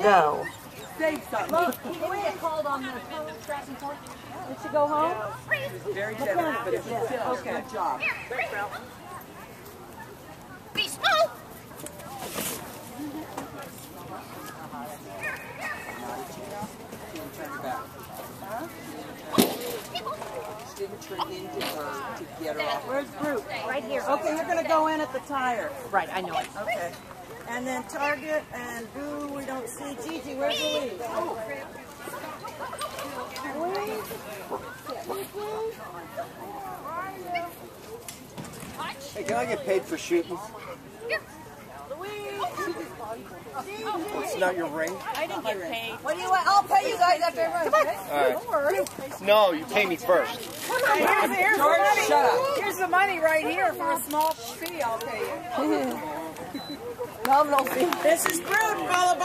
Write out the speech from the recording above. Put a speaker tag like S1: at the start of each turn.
S1: go.
S2: Save something.
S3: Look, he didn't get called on the scratching point. Did she go home?
S2: Very generous, but it's still good job.
S4: Be small.
S2: Turn it back. She didn't turn into her to get her off.
S3: Where's Brute?
S1: Right here.
S3: Okay, you're going to go in at the tire.
S1: Right, I know it.
S3: Okay. And then Target and Boo, we don't see. Gigi, where's Louise?
S5: Hey, can I get paid for shooting? It's not your ring?
S1: I didn't get paid.
S3: What do you want? I'll pay you guys after everyone.
S5: All right. No, you pay me first.
S2: Here's the money. Shut up.
S6: Here's the money right here for a small fee, I'll pay you.
S3: Nominal fee.
S6: This is Brute, followed by